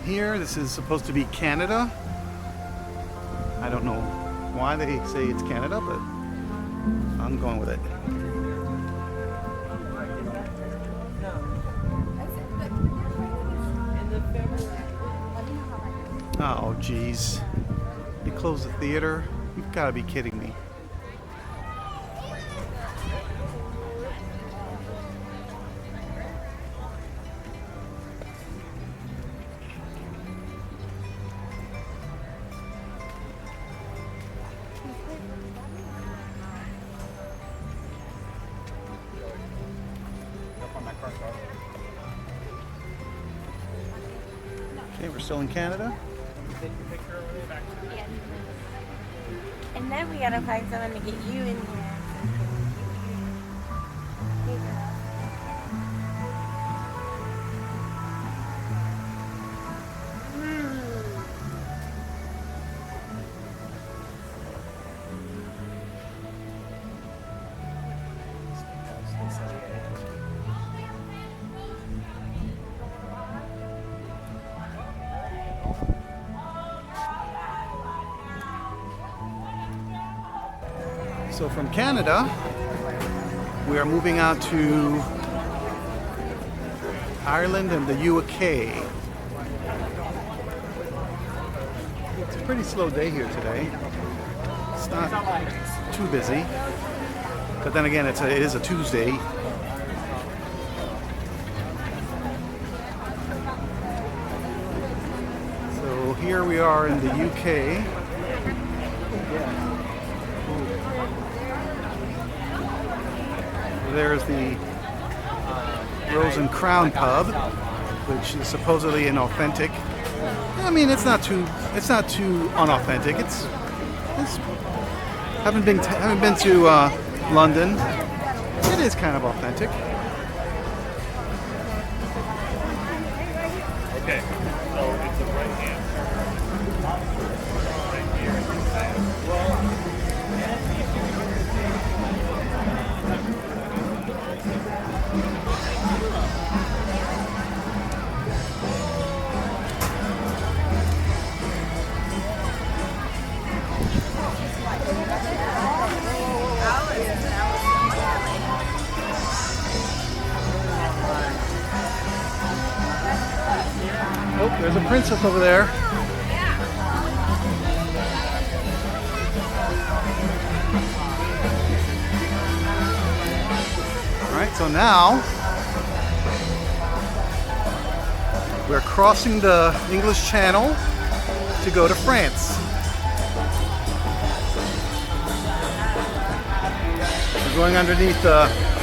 here. This is supposed to be Canada. I don't know why they say it's Canada, but I'm going with it. Oh, geez. They closed the theater? You've got to be kidding me. Okay, we're still in Canada. And then we gotta find someone to get you in here. So from Canada, we are moving on to Ireland and the UK. It's a pretty slow day here today. It's not too busy, but then again, it is a Tuesday. So here we are in the UK. There's the Rose and Crown pub, which is supposedly an authentic. I mean, it's not too unauthentic. It's haven't been to London. It is kind of authentic. Okay, so it's the right hand. Right here. Oh, there's a princess over there. All right, so now we're crossing the English Channel to go to France. We're going underneath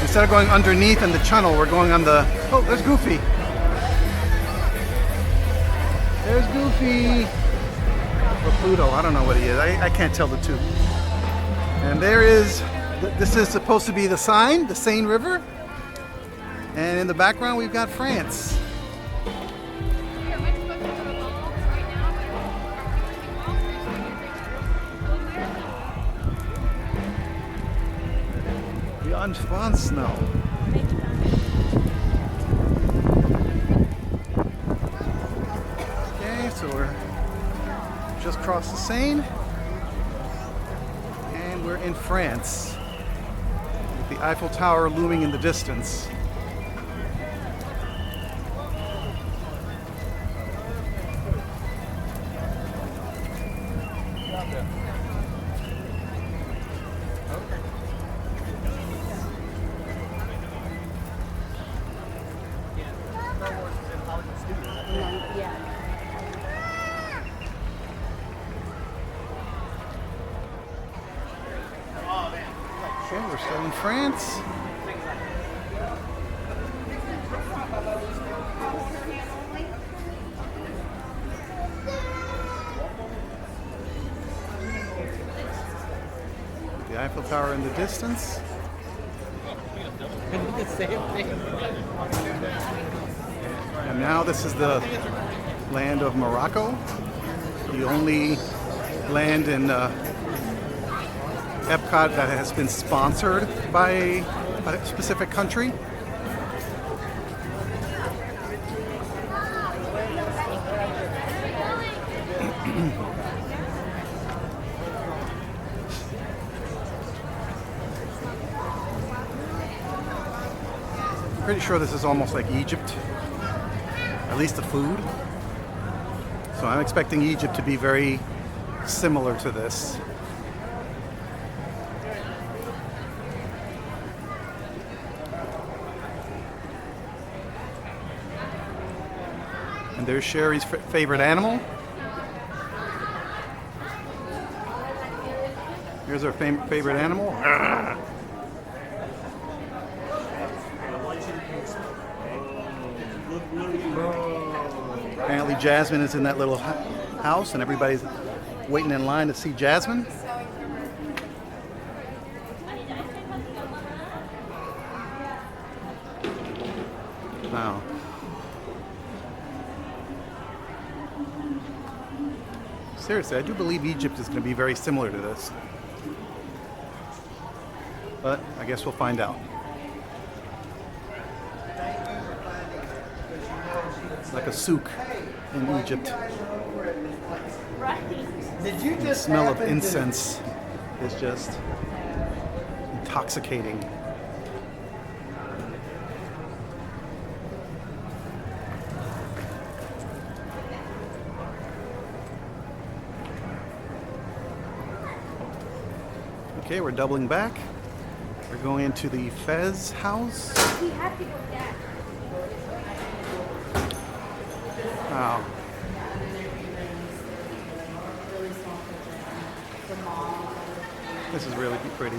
instead of going underneath in the channel, we're going on the, oh, there's Goofy. There's Goofy. Or Pluto, I don't know what he is. I can't tell the two. And there is, this is supposed to be the Seine, the Seine River. And in the background we've got France. Beyond France now. So we're just crossed the Seine and we're in France with the Eiffel Tower looming in the distance. Okay, we're still in France. The Eiffel Tower in the distance. The same thing. And now this is the land of Morocco, the only land in Epcot that has been sponsored by a specific country. pretty sure this is almost like Egypt, at least the food. So I'm expecting Egypt to be very similar to this. And there's Sherry's favorite animal. Here's our favorite animal. Apparently Jasmine is in that little house and everybody's waiting in line to see Jasmine. Wow. Seriously, I do believe Egypt is going to be very similar to this. But I guess we'll find out. It's like a souk in Egypt. Did you The just smell of happen to- incense is just intoxicating. Okay, we're doubling back. We're going into the Fez house. We have to go back. Wow. This is really pretty.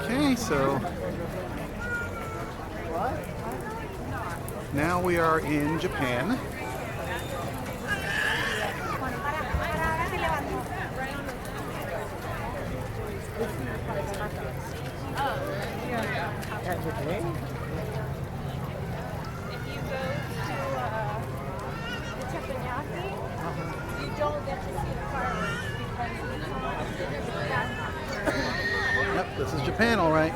Okay, so now we are in Japan. If you go to the teppanyaki, you don't get to see the fireworks because Yep, this is Japan, all right.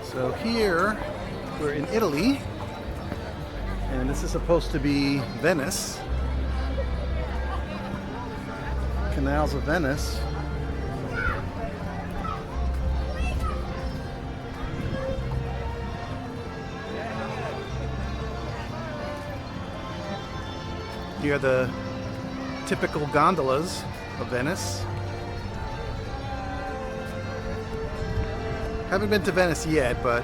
So here we're in Italy, and this is supposed to be Venice. Canals of Venice. Here are the typical gondolas of Venice. Haven't been to Venice yet, but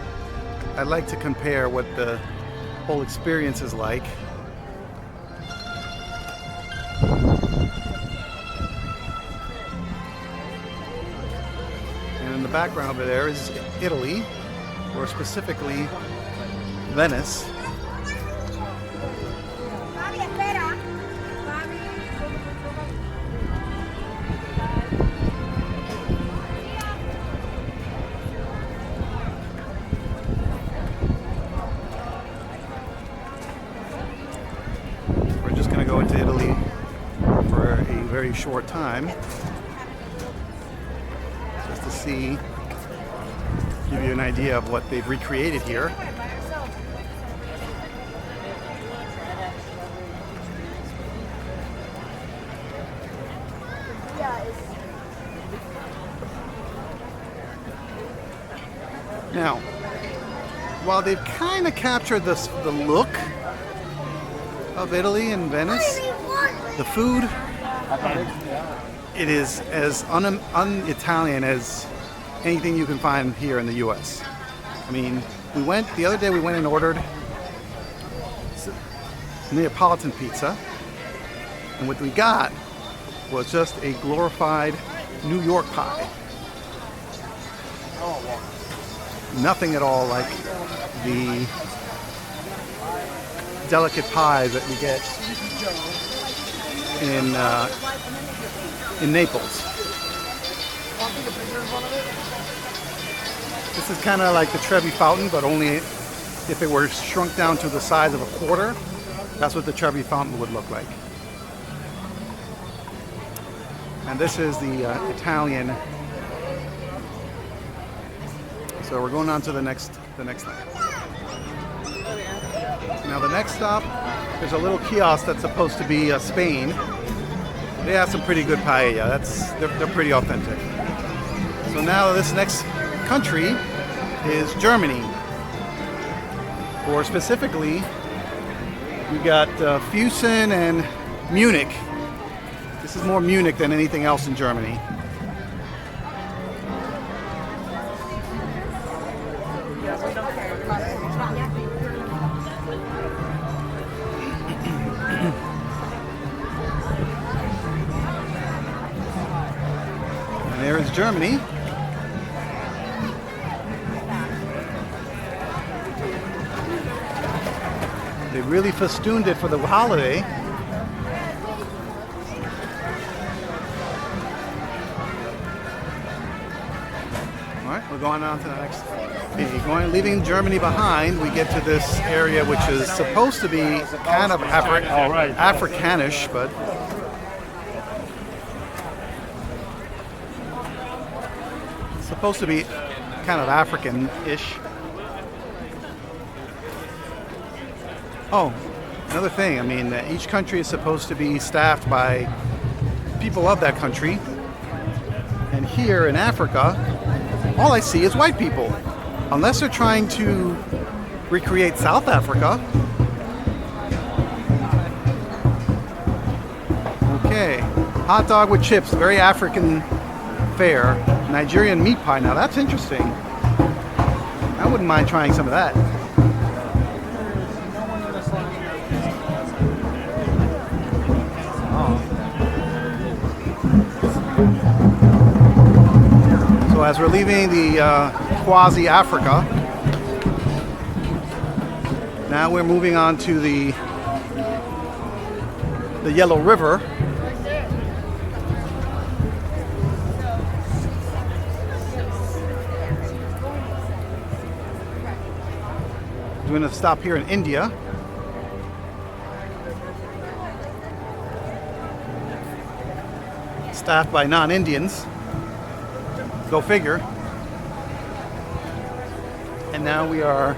I'd like to compare what the whole experience is like. And in the background over there is Italy, or specifically Venice. Mami, espera. We're just going to go into Italy for a very short time, just to see, give you an idea of what they've recreated here. Now, while they've kind of captured the look of Italy and Venice, the food, it is as un-Italian as anything you can find here in the U.S. I mean, the other day we went and ordered Neapolitan pizza, and what we got was just a glorified New York pie. Nothing at all like the delicate pies that we get in Naples. This is kind of like the Trevi Fountain, but only if it were shrunk down to the size of a quarter. That's what the Trevi Fountain would look like. And this is the Italian. So we're going on to the next land. Now the next stop, there's a little kiosk that's supposed to be Spain. They have some pretty good paella. They're pretty authentic. So now this next country is Germany. Or specifically, we got Fusen and Munich. This is more Munich than anything else in Germany. And there is Germany. They really festooned it for the holiday. Alright, we're going on to the next. Okay, leaving Germany behind, we get to this area which is supposed to be kind of Africanish, but it's supposed to be kind of African-ish. Oh, another thing, I mean, each country is supposed to be staffed by people of that country. And here in Africa, all I see is white people. Unless they're trying to recreate South Africa. Okay, hot dog with chips, very African fare. Nigerian meat pie, now that's interesting. I wouldn't mind trying some of that. So as we're leaving the quasi-Africa, now we're moving on to the Yellow River. We're going to stop here in India. Staffed by non-Indians. Go figure. And now we are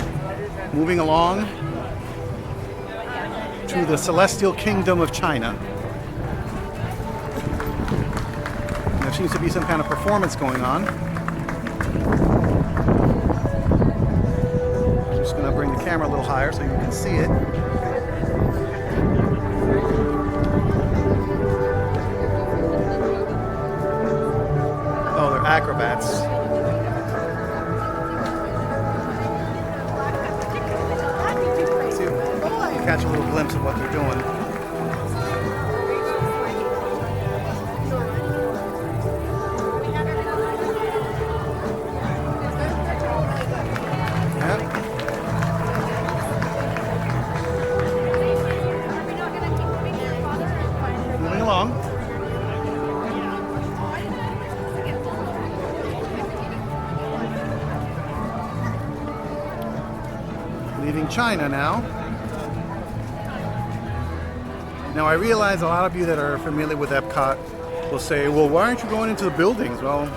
moving along to the Celestial Kingdom of China. There seems to be some kind of performance going on. I'm just going to bring the camera a little higher so you can see it. Oh, they're acrobats. See, you catch a little glimpse of what they're doing. Moving along. Leaving China now. Now I realize a lot of you that are familiar with Epcot will say, well, why aren't you going into the buildings? Well,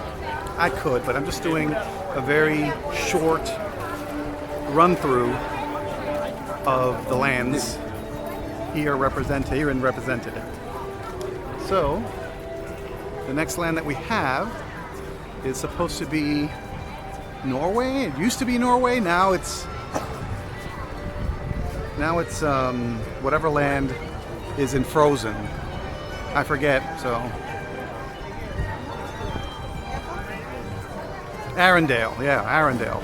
I could, but I'm just doing a very short run through of the lands here represented. So the next land that we have is supposed to be Norway. It used to be Norway. Now it's whatever land is in Frozen. I forget. So Arendelle. Yeah, Arendelle.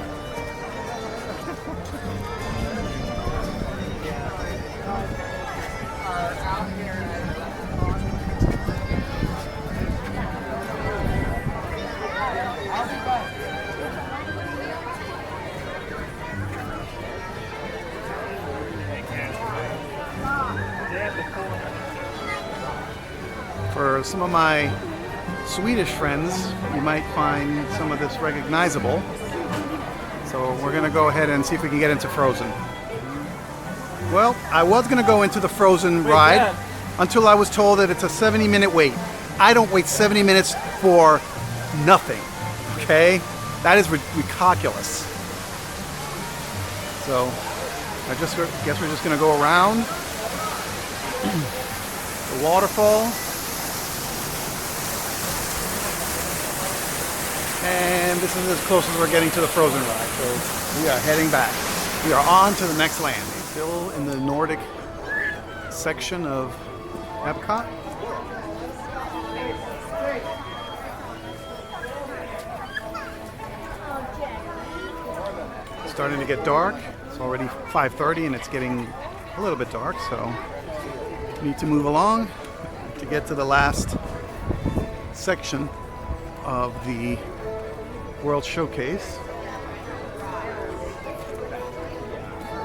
For some of my Swedish friends, you might find some of this recognizable. So we're going to go ahead and see if we can get into Frozen. Well, I was going to go into the Frozen ride until I was told that it's a 70-minute wait. I don't wait 70 minutes for nothing, okay? That is ridiculous. So, I guess we're just going to go around the waterfall. And this is as close as we're getting to the Frozen ride. So, we are heading back. We are on to the next land. Still in the Nordic section of Epcot. It's starting to get dark. It's already 5:30 and it's getting a little bit dark, so we need to move along to get to the last section of the World Showcase.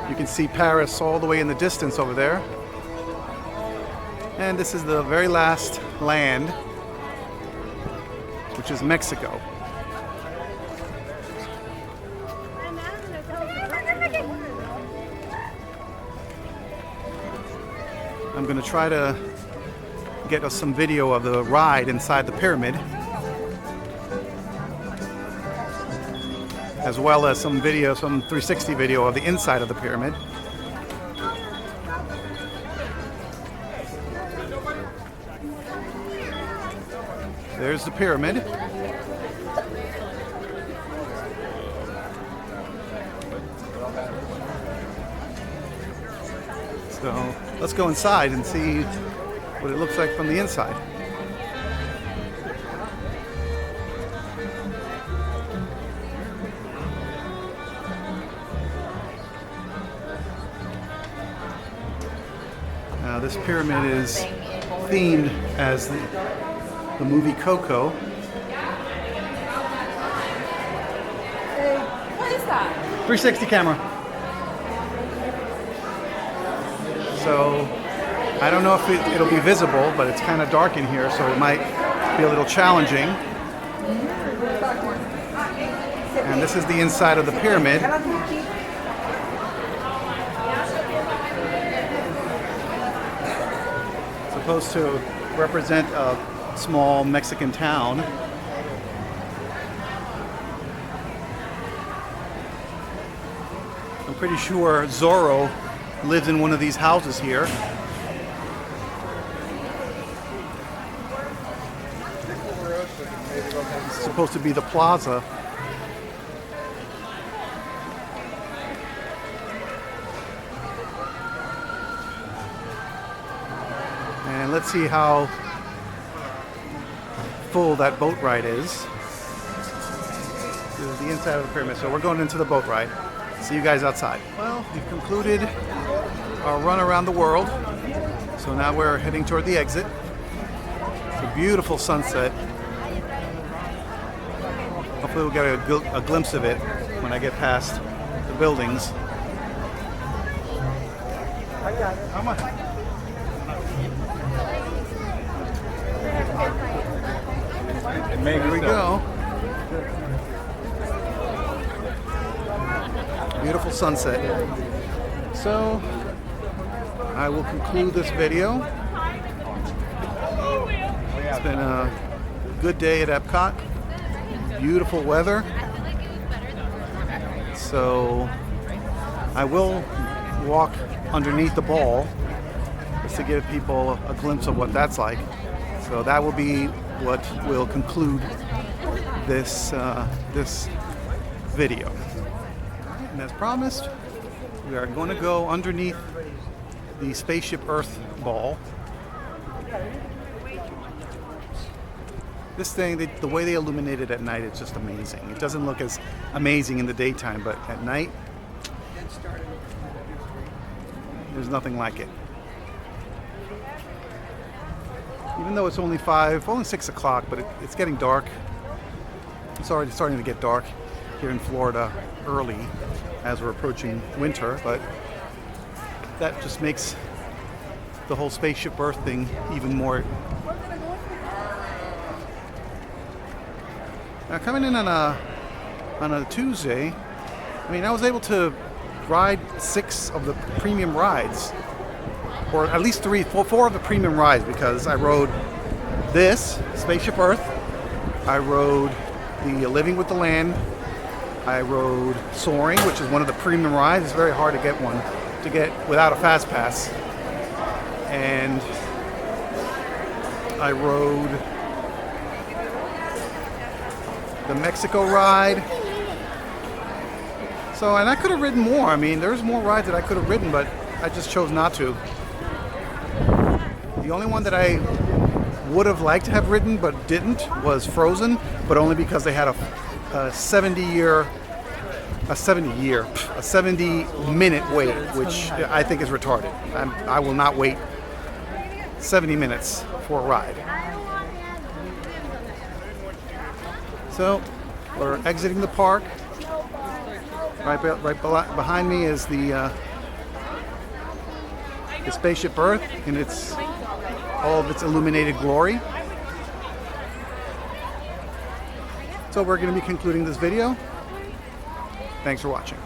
You can see Paris all the way in the distance over there. And this is the very last land, which is Mexico. I'm going to try to get us some video of the ride inside the pyramid, as well as some video, some 360 video of the inside of the pyramid. There's the pyramid. So let's go inside and see what it looks like from the inside. Now this pyramid is themed as the movie Coco. What is that? 360 camera. So I don't know if it'll be visible, but it's kind of dark in here, so it might be a little challenging. And this is the inside of the pyramid. Supposed to represent a small Mexican town. I'm pretty sure Zorro lives in one of these houses here. It's supposed to be the plaza. And let's see how full that boat ride is. This is the inside of the pyramid, so we're going into the boat ride. See you guys outside. Well, we've concluded our run around the world, so now we're heading toward the exit. It's a beautiful sunset. Hopefully we'll get a glimpse of it when I get past the buildings. How much? Here we go. Beautiful sunset. So I will conclude this video. It's been a good day at Epcot. Beautiful weather. So I will walk underneath the ball just to give people a glimpse of what that's like. So that will be what will conclude this this video. And as promised, we are going to go underneath the Spaceship Earth ball. This thing, the way they illuminate it at night, it's just amazing. It doesn't look as amazing in the daytime, but at night, there's nothing like it. Even though it's only 6 o'clock, but it's getting dark. It's already starting to get dark here in Florida early as we're approaching winter, but that just makes the whole Spaceship Earth thing even more. Now coming in on a Tuesday, I mean, I was able to ride 6 of the premium rides, or at least 4 of the premium rides, because I rode this, Spaceship Earth, I rode the Living with the Land, I rode Soaring, which is one of the premium rides. It's very hard to get one without a fast pass. And I rode the Mexico ride. So, and I could have ridden more. I mean, there's more rides that I could have ridden, but I just chose not to. The only one that I would have liked to have ridden but didn't was Frozen, but only because they had a 70-minute wait, which I think is retarded. I will not wait 70 minutes for a ride. So we're exiting the park. Right behind me is the Spaceship Earth in all of its illuminated glory. So we're going to be concluding this video. Thanks for watching.